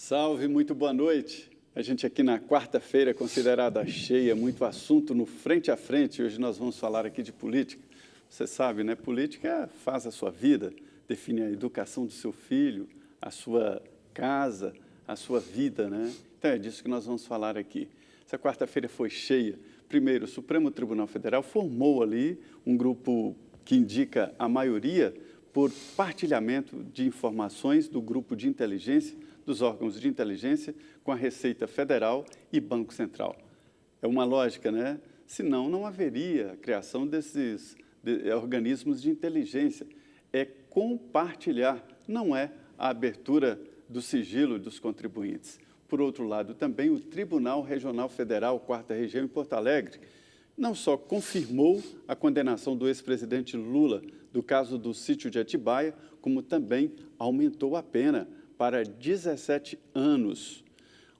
Salve, muito boa noite. A gente aqui na quarta-feira, considerada cheia, muito assunto no Frente a Frente. Hoje nós vamos falar aqui de política. Você sabe, né? Política faz a sua vida, define a educação do seu filho, a sua casa, a sua vida, né? Então é disso que nós vamos falar aqui. Essa quarta-feira foi cheia. Primeiro, o Supremo Tribunal Federal formou ali um grupo que indica a maioria por partilhamento de informações do grupo de inteligência, dos órgãos de inteligência, com a Receita Federal e Banco Central. É uma lógica, né? Senão, não haveria a criação desses organismos de inteligência. É compartilhar, não é a abertura do sigilo dos contribuintes. Por outro lado, também o Tribunal Regional Federal, 4ª Região, em Porto Alegre, não só confirmou a condenação do ex-presidente Lula do caso do sítio de Atibaia, como também aumentou a pena para 17 anos.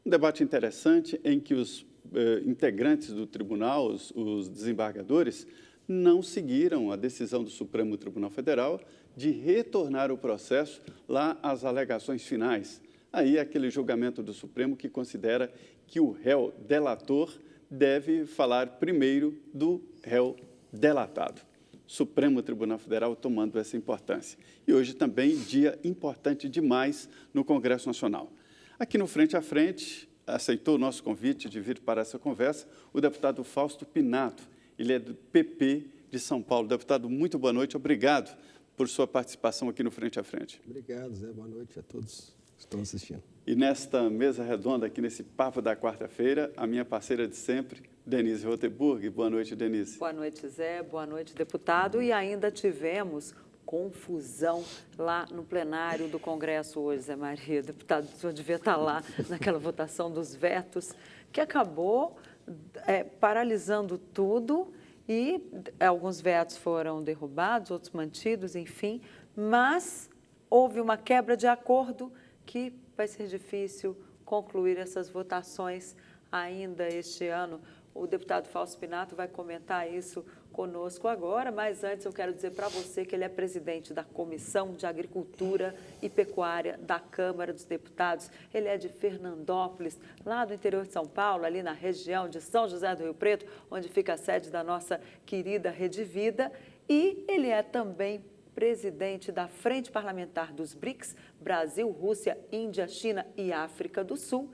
Um debate interessante em que os integrantes do tribunal, os desembargadores, não seguiram a decisão do Supremo Tribunal Federal de retornar o processo lá às alegações finais. Aí é aquele julgamento do Supremo que considera que o réu delator deve falar primeiro do réu delatado. Supremo Tribunal Federal tomando essa importância. E hoje também dia importante demais no Congresso Nacional. Aqui no Frente a Frente, aceitou o nosso convite de vir para essa conversa o deputado Fausto Pinato. Ele é do PP de São Paulo. Deputado, muito boa noite. Obrigado por sua participação aqui no Frente a Frente. Obrigado, Zé. Boa noite a todos que estão assistindo. E nesta mesa redonda, aqui nesse papo da quarta-feira, a minha parceira de sempre, Denise Rotenburg. Boa noite, Denise. Boa noite, Zé. Boa noite, deputado. E ainda tivemos confusão lá no plenário do Congresso hoje, Zé Maria. Deputado, o senhor devia estar lá naquela votação dos vetos, que acabou paralisando tudo e alguns vetos foram derrubados, outros mantidos, enfim, mas houve uma quebra de acordo que vai ser difícil concluir essas votações ainda este ano. O deputado Fausto Pinato vai comentar isso conosco agora, mas antes eu quero dizer para você que ele é presidente da Comissão de Agricultura e Pecuária da Câmara dos Deputados. Ele é de Fernandópolis, lá do interior de São Paulo, ali na região de São José do Rio Preto, onde fica a sede da nossa querida Rede Vida. E ele é também presidente da Frente Parlamentar dos BRICS, Brasil, Rússia, Índia, China e África do Sul,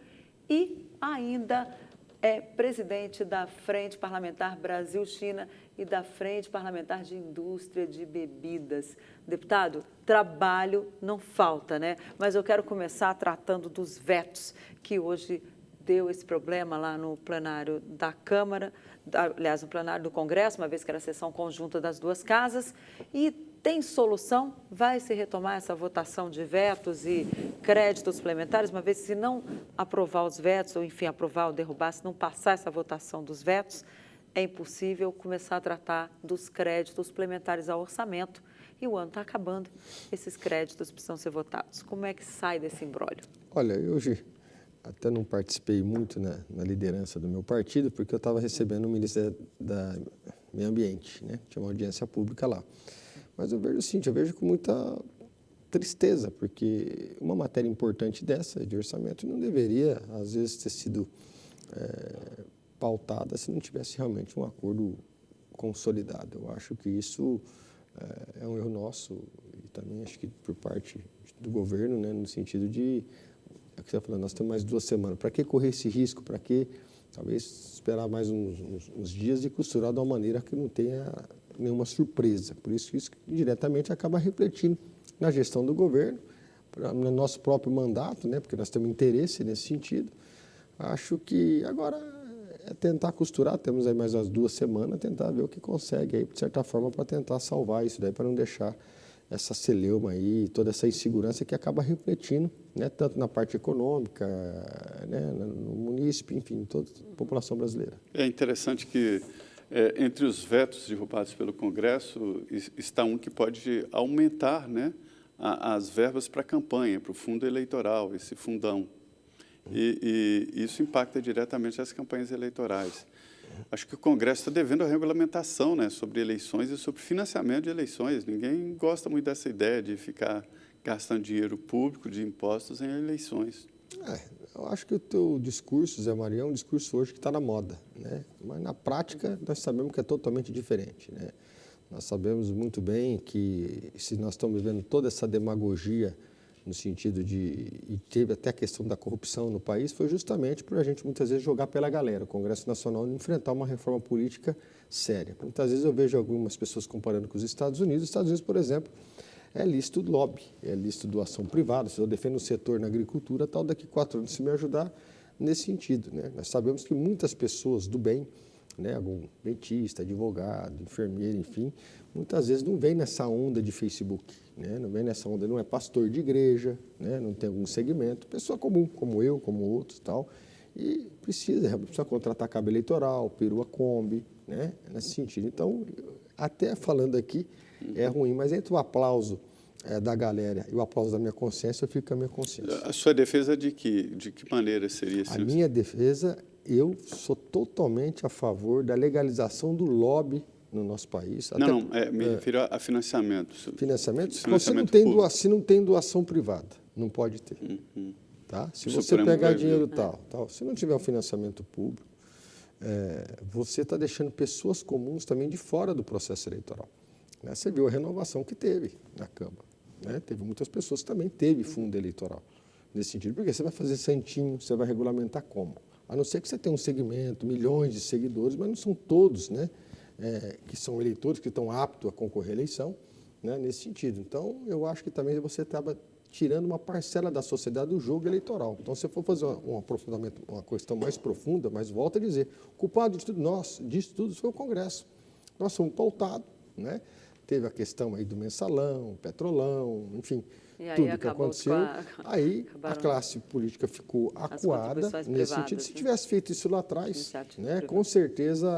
e ainda é presidente da Frente Parlamentar Brasil-China e da Frente Parlamentar de Indústria de Bebidas. Deputado, trabalho não falta, né? Mas eu quero começar tratando dos vetos, que hoje deu esse problema lá no plenário da Câmara, aliás, no plenário do Congresso, uma vez que era a sessão conjunta das duas casas, e tem solução? Vai se retomar essa votação de vetos e créditos suplementares, uma vez que se não aprovar os vetos, ou enfim, aprovar ou derrubar, se não passar essa votação dos vetos, é impossível começar a tratar dos créditos suplementares ao orçamento. E o ano está acabando, esses créditos precisam ser votados. Como é que sai desse imbróglio? Olha, hoje até não participei muito na liderança do meu partido, porque eu estava recebendo o ministro da Meio Ambiente, né? Tinha uma audiência pública lá. Mas eu vejo o seguinte, eu vejo com muita tristeza, porque uma matéria importante dessa, de orçamento, não deveria, às vezes, ter sido pautada se não tivesse realmente um acordo consolidado. Eu acho que isso é um erro nosso e também acho que por parte do governo, né, no sentido de, é o que você está falando, nós temos mais 2 semanas, para que correr esse risco, para que talvez esperar mais uns dias e costurar de uma maneira que não tenha nenhuma surpresa. Por isso indiretamente acaba refletindo na gestão do governo, no nosso próprio mandato, né, porque nós temos interesse nesse sentido. Acho que agora é tentar costurar, temos aí mais umas 2 semanas, tentar ver o que consegue aí, de certa forma, para tentar salvar isso daí, para não deixar essa celeuma aí, toda essa insegurança que acaba refletindo, né, tanto na parte econômica, né, no munícipe, enfim, toda a população brasileira. É interessante que entre os vetos derrubados pelo Congresso está um que pode aumentar, né, as verbas para a campanha, para o fundo eleitoral, esse fundão. E isso impacta diretamente as campanhas eleitorais. Acho que o Congresso está devendo a regulamentação, né, sobre eleições e sobre financiamento de eleições. Ninguém gosta muito dessa ideia de ficar gastando dinheiro público de impostos em eleições. Eu acho que o teu discurso, Zé Maria, é um discurso hoje que está na moda, né? Mas na prática nós sabemos que é totalmente diferente, né? Nós sabemos muito bem que se nós estamos vivendo toda essa demagogia no sentido e teve até a questão da corrupção no país, foi justamente por a gente muitas vezes jogar pela galera, o Congresso Nacional enfrentar uma reforma política séria. Muitas vezes eu vejo algumas pessoas comparando com os Estados Unidos. Os Estados Unidos, por exemplo, é lícito lobby, é lícito doação privada. Se eu defendo o setor na agricultura, tal, daqui 4 anos, se me ajudar nesse sentido, né? Nós sabemos que muitas pessoas do bem, né, algum dentista, advogado, enfermeiro, enfim, muitas vezes não vem nessa onda de Facebook, né? Não vem nessa onda, não é pastor de igreja, né? Não tem algum segmento, pessoa comum, como eu, como outros, tal, e precisa contratar cabo eleitoral, perua Kombi, né? Nesse sentido. Então, até falando aqui, é ruim, mas entre o aplauso da galera e o aplauso da minha consciência, eu fico com a minha consciência. A sua defesa de que maneira seria? A minha defesa, eu sou totalmente a favor da legalização do lobby no nosso país. Me refiro a financiamento. Financiamento? Se não tem doação privada, não pode ter. Tá? Se você pegar dinheiro tal, se não tiver um financiamento público, você está deixando pessoas comuns também de fora do processo eleitoral. Né? Você viu a renovação que teve na Câmara. Né? Teve muitas pessoas que também teve fundo eleitoral nesse sentido. Porque você vai fazer santinho, você vai regulamentar como? A não ser que você tenha um segmento, milhões de seguidores, mas não são todos, né, que são eleitores, que estão aptos a concorrer à eleição, né, nesse sentido. Então, eu acho que também você estava tirando uma parcela da sociedade do jogo eleitoral. Então, se for fazer um aprofundamento, uma questão mais profunda, mas volto a dizer, o culpado disso tudo foi o Congresso. Nós fomos pautados, né? Teve a questão aí do mensalão, petrolão, enfim, tudo que aconteceu. Aí a classe política ficou acuada nesse sentido. Se tivesse feito isso lá atrás, né, com certeza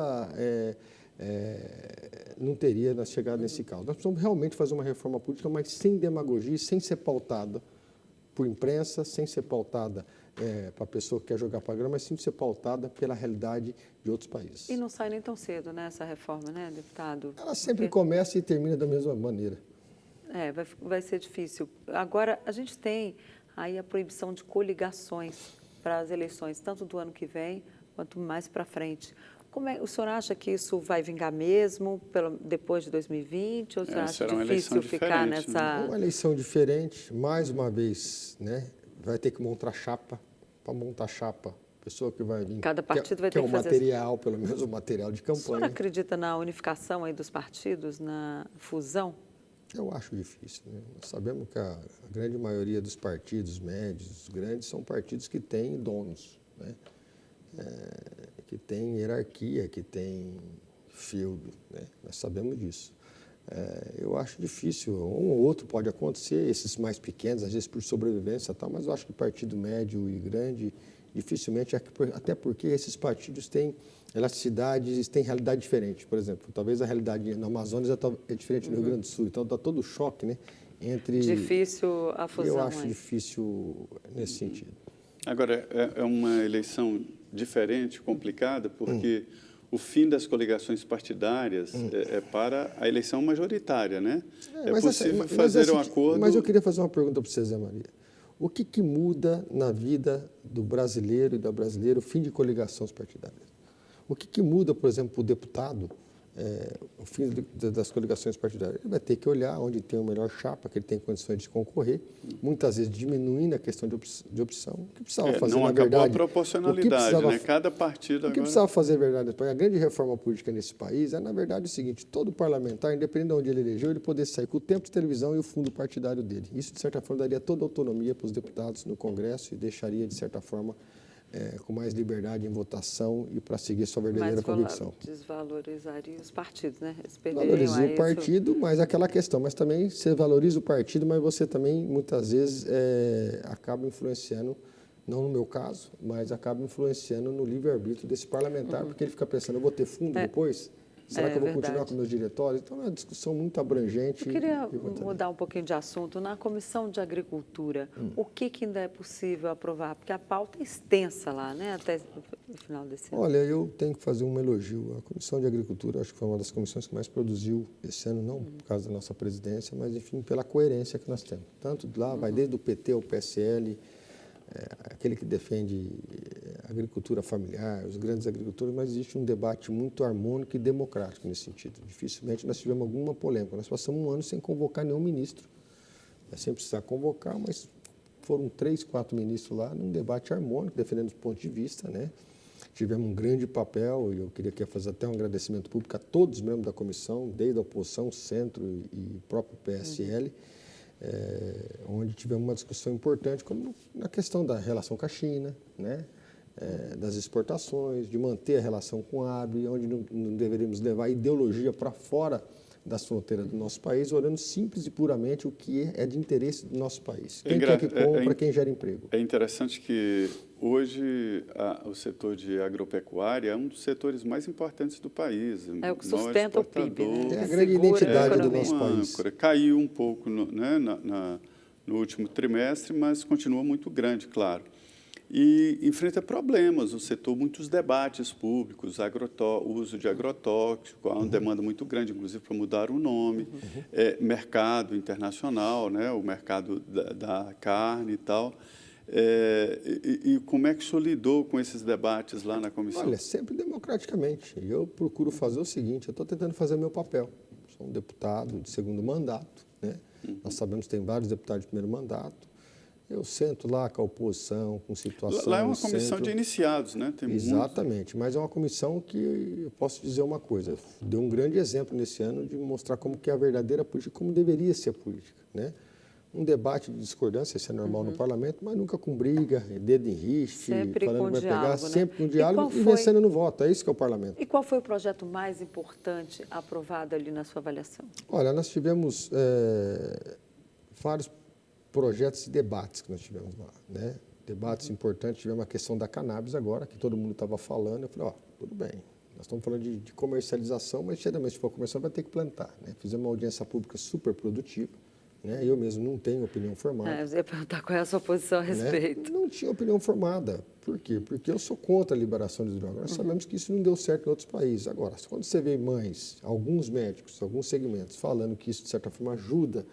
não teria chegado nesse caso. Nós precisamos realmente fazer uma reforma política, mas sem demagogia, sem ser pautada por imprensa, sem ser pautada para a pessoa que quer jogar programa, mas sim ser pautada pela realidade de outros países. E não sai nem tão cedo, né, essa reforma, né, deputado? Ela sempre começa e termina da mesma maneira. Vai ser difícil. Agora, a gente tem aí a proibição de coligações para as eleições, tanto do ano que vem quanto mais para frente. O senhor acha que isso vai vingar mesmo depois de 2020? Ou o senhor acha difícil ficar nessa... Uma eleição diferente, mais uma vez, né? Vai ter que montar chapa. Para montar chapa, a pessoa que vai vir... Cada partido vai ter que fazer... material, pelo menos o material de campanha. O senhor acredita na unificação aí dos partidos, na fusão? Eu acho difícil, né? Nós sabemos que a grande maioria dos partidos médios, os grandes, são partidos que têm donos, né? Que têm hierarquia, que têm feudo, né? Nós sabemos disso. Eu acho difícil, um ou outro pode acontecer, esses mais pequenos, às vezes por sobrevivência e tal, mas eu acho que partido médio e grande, dificilmente, até porque esses partidos têm elasticidades, têm realidade diferente. Por exemplo, talvez a realidade no Amazonas é diferente no Rio Grande do Sul, então está todo o choque, né, entre... Difícil a fusão. Eu acho difícil nesse sentido. Agora, é uma eleição diferente, complicada, porque o fim das coligações partidárias é para a eleição majoritária, né? É possível fazer um acordo... Mas eu queria fazer uma pergunta para você, Zé Maria. O que muda na vida do brasileiro e da brasileira o fim de coligações partidárias? O que muda, por exemplo, para o deputado, o fim das coligações partidárias? Ele vai ter que olhar onde tem o melhor chapa, que ele tem condições de concorrer, muitas vezes diminuindo a questão de opção. O que precisava fazer, não na acabou verdade... a proporcionalidade, né? Cada partido agora... O que precisava fazer, na verdade, a grande reforma política nesse país na verdade, o seguinte: todo parlamentar, independente de onde ele elegeu, ele poder sair com o tempo de televisão e o fundo partidário dele. Isso, de certa forma, daria toda a autonomia para os deputados no Congresso e deixaria, de certa forma, com mais liberdade em votação e para seguir sua verdadeira convicção. Desvalorizaria os partidos, né? Valoriza o partido, mas aquela questão. Mas também você valoriza o partido, mas você também, muitas vezes, acaba influenciando, não no meu caso, mas acaba influenciando no livre-arbítrio desse parlamentar, porque ele fica pensando, eu vou ter fundo depois? Será que eu vou continuar com meus diretórios? Então, é uma discussão muito abrangente. Eu queria mudar um pouquinho de assunto. Na Comissão de Agricultura, o que ainda é possível aprovar? Porque a pauta é extensa lá, né? Até o final desse ano. Olha, eu tenho que fazer um elogio. A Comissão de Agricultura, acho que foi uma das comissões que mais produziu esse ano, não por causa da nossa presidência, mas, enfim, pela coerência que nós temos. Tanto lá, vai desde o PT ao PSL, aquele que defende a agricultura familiar, os grandes agricultores, mas existe um debate muito harmônico e democrático nesse sentido. Dificilmente nós tivemos alguma polêmica. Nós passamos um ano sem convocar nenhum ministro, sem precisar convocar, mas foram 3, 4 ministros lá num debate harmônico, defendendo os pontos de vista, né? Tivemos um grande papel, e eu queria aqui fazer até um agradecimento público a todos os membros da comissão, desde a oposição, centro e próprio PSL, onde tivemos uma discussão importante, como na questão da relação com a China, né? Das exportações, de manter a relação com a ABRE, onde não deveríamos levar a ideologia para fora das fronteiras do nosso país, olhando simples e puramente o que é de interesse do nosso país. Quem quer que compra, quem gera emprego. É interessante que hoje o setor de agropecuária é um dos setores mais importantes do país. É o que sustenta o PIB, né? É a grande identidade do nosso país. Caiu um pouco no último trimestre, mas continua muito grande, claro. E enfrenta problemas, o setor, muitos debates públicos, o uso de agrotóxico, há uma demanda muito grande, inclusive, para mudar o nome, mercado internacional, né, o mercado da carne e tal. E como é que o senhor lidou com esses debates lá na comissão? Olha, sempre democraticamente. Eu procuro fazer o seguinte, eu estou tentando fazer o meu papel. Sou um deputado de segundo mandato, né? Nós sabemos que tem vários deputados de primeiro mandato. Eu sento lá com a oposição, com situação... Lá é uma comissão de iniciados, né? Tem Exatamente, mas é uma comissão que, eu posso dizer uma coisa, deu um grande exemplo nesse ano de mostrar como que é a verdadeira política, como deveria ser a política, né? Um debate de discordância, isso é normal no parlamento, mas nunca com briga, dedo em riste, sempre falando com que vai diálogo, pegar, né? sempre com diálogo e vencendo no voto. É isso que é o parlamento. E qual foi o projeto mais importante aprovado ali na sua avaliação? Olha, nós tivemos vários projetos e debates que nós tivemos lá, né? Debates importantes, tivemos a questão da cannabis agora, que todo mundo estava falando. Eu falei, tudo bem, nós estamos falando de comercialização, mas geralmente se for comercial vai ter que plantar, né? Fizemos uma audiência pública super produtiva, né? Eu mesmo não tenho opinião formada. Eu ia perguntar qual é a sua posição a respeito. Né? Não tinha opinião formada. Por quê? Porque eu sou contra a liberação de drogas. Nós sabemos que isso não deu certo em outros países. Agora, quando você vê mães, alguns médicos, alguns segmentos, falando que isso, de certa forma, ajuda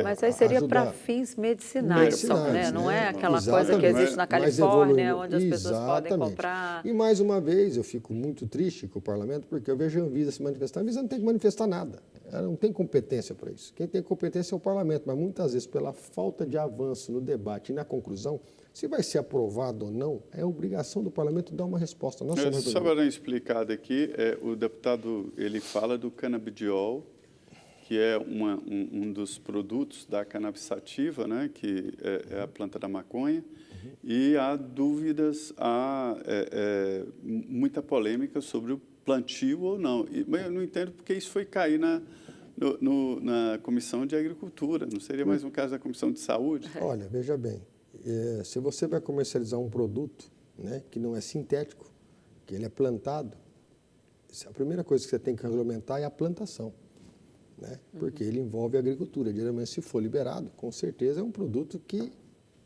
mas aí seria para fins medicinais, só, né? Não é aquela coisa que existe na Califórnia, onde as pessoas podem comprar. E mais uma vez, eu fico muito triste com o parlamento, porque eu vejo a Anvisa se manifestar. A Anvisa não tem que manifestar nada. Ela não tem competência para isso. Quem tem competência é o parlamento, mas muitas vezes, pela falta de avanço no debate e na conclusão, se vai ser aprovado ou não, é obrigação do parlamento dar uma resposta. Só para dar uma explicada aqui, o deputado ele fala do canabidiol, que é um dos produtos da cannabis sativa, né, que é a planta da maconha, e há dúvidas, muita polêmica sobre o plantio ou não. Mas eu não entendo porque isso foi cair na Comissão de Agricultura, não seria mais um caso da Comissão de Saúde? Olha, veja bem, se você vai comercializar um produto, né, que não é sintético, que ele é plantado, a primeira coisa que você tem que regulamentar é a plantação. Né? Porque ele envolve a agricultura. Geralmente, se for liberado, com certeza é um produto que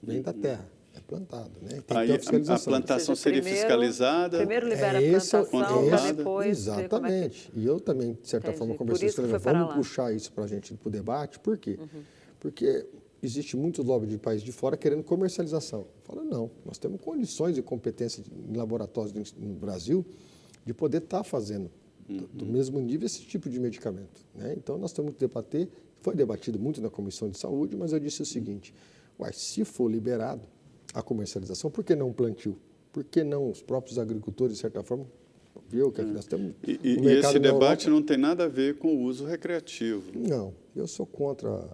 vem da terra, é plantado. Né? Tem que ter a fiscalização. A plantação seria fiscalizada? Primeiro libera a plantação, para depois... Exatamente. E eu também, de certa forma, conversei com ele, vamos puxar isso para a gente, para o debate. Por quê? Porque existe muito lobby de países de fora querendo comercialização. Fala, não, nós temos condições e competência em laboratórios no Brasil de poder estar fazendo do mesmo nível esse tipo de medicamento. Né? Então, nós temos que debater, foi debatido muito na Comissão de Saúde, mas eu disse o seguinte, se for liberado a comercialização, por que não o plantio? Por que não os próprios agricultores, de certa forma, viu que nós temos... E esse debate não tem nada a ver com o uso recreativo? Não, eu sou contra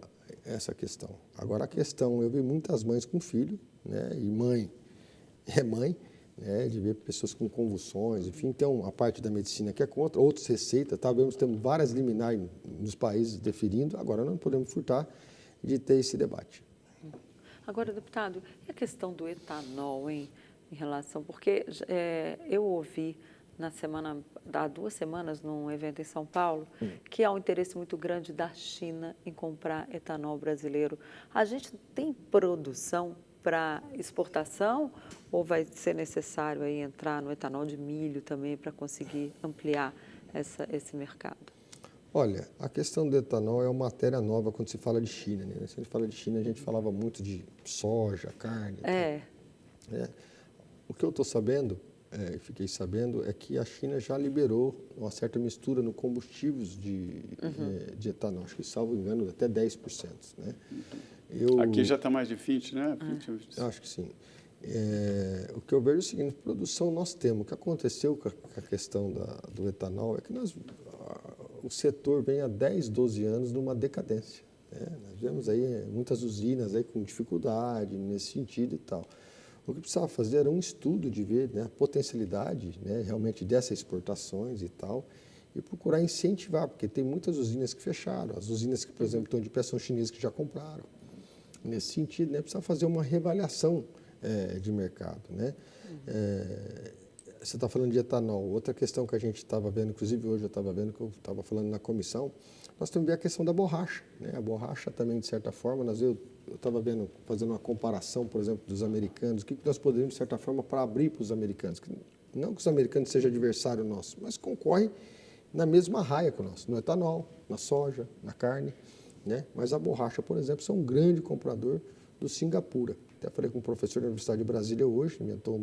essa questão. Agora, a questão, eu vi muitas mães com filho, né? E mãe é mãe, né, de ver pessoas com convulsões, enfim, tem uma parte da medicina que é contra, outros receitas, temos várias liminares nos países deferindo, agora não podemos furtar de ter esse debate. Agora, deputado, e a questão do etanol, hein, em relação, porque eu ouvi há 2 semanas, num evento em São Paulo, que há um interesse muito grande da China em comprar etanol brasileiro. A gente tem produção para exportação ou vai ser necessário aí entrar no etanol de milho também para conseguir ampliar esse mercado? Olha, a questão do etanol é uma matéria nova quando se fala de China, né? Se a gente fala de China, a gente falava muito de soja, carne. Né? O que eu estou sabendo, fiquei sabendo, é que a China já liberou uma certa mistura no combustíveis de etanol. Acho que, salvo engano, até 10%. Né? Aqui já está mais de 20%, né? Acho que sim. O que eu vejo é o seguinte: produção nós temos. O que aconteceu com a questão do etanol é que o setor vem há 10, 12 anos numa decadência. Né? Nós vemos aí muitas usinas aí com dificuldade nesse sentido e tal. O que precisava fazer era um estudo de ver, né, a potencialidade, né, realmente dessas exportações e tal, e procurar incentivar, porque tem muitas usinas que fecharam. As usinas que, por exemplo, estão de pé são chinesas que já compraram. Nesse sentido, né, precisa fazer uma reavaliação de mercado. Né? Você está falando de etanol. Outra questão que a gente estava vendo, inclusive hoje eu estava vendo, que eu estava falando na comissão, nós temos a questão da borracha. Né? A borracha também, de certa forma, eu estava vendo, fazendo uma comparação, por exemplo, dos americanos, o que nós poderíamos, de certa forma, para abrir para os americanos. Não que os americanos sejam adversário nosso, mas concorrem na mesma raia com nós, no etanol, na soja, na carne. Né? Mas a borracha, por exemplo, é um grande comprador do Singapura. Até falei com um professor da Universidade de Brasília hoje, inventou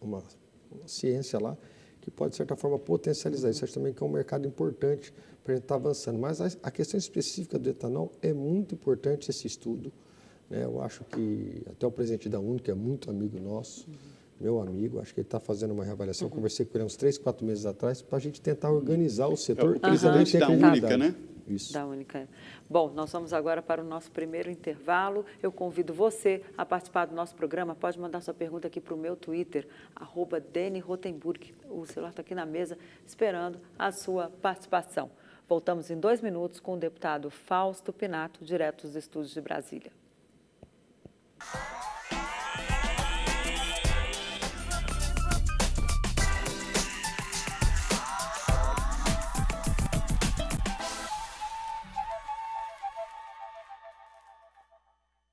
uma ciência lá, que pode, de certa forma, potencializar isso. Acho também que é um mercado importante para a gente estar avançando. Mas a questão específica do etanol é muito importante esse estudo. Né? Eu acho que até o presidente da UNE, que é muito amigo nosso, meu amigo, acho que ele está fazendo uma reavaliação. Conversei com ele uns 3, 4 meses atrás para a gente tentar organizar o setor. O presidente da Única, né? Isso. Da Única. Bom, nós vamos agora para o nosso primeiro intervalo. Eu convido você a participar do nosso programa. Pode mandar sua pergunta aqui para o meu Twitter, @DeniRotenburg. O celular está aqui na mesa esperando a sua participação. Voltamos em 2 minutos com o deputado Fausto Pinato, direto dos estúdios de Brasília.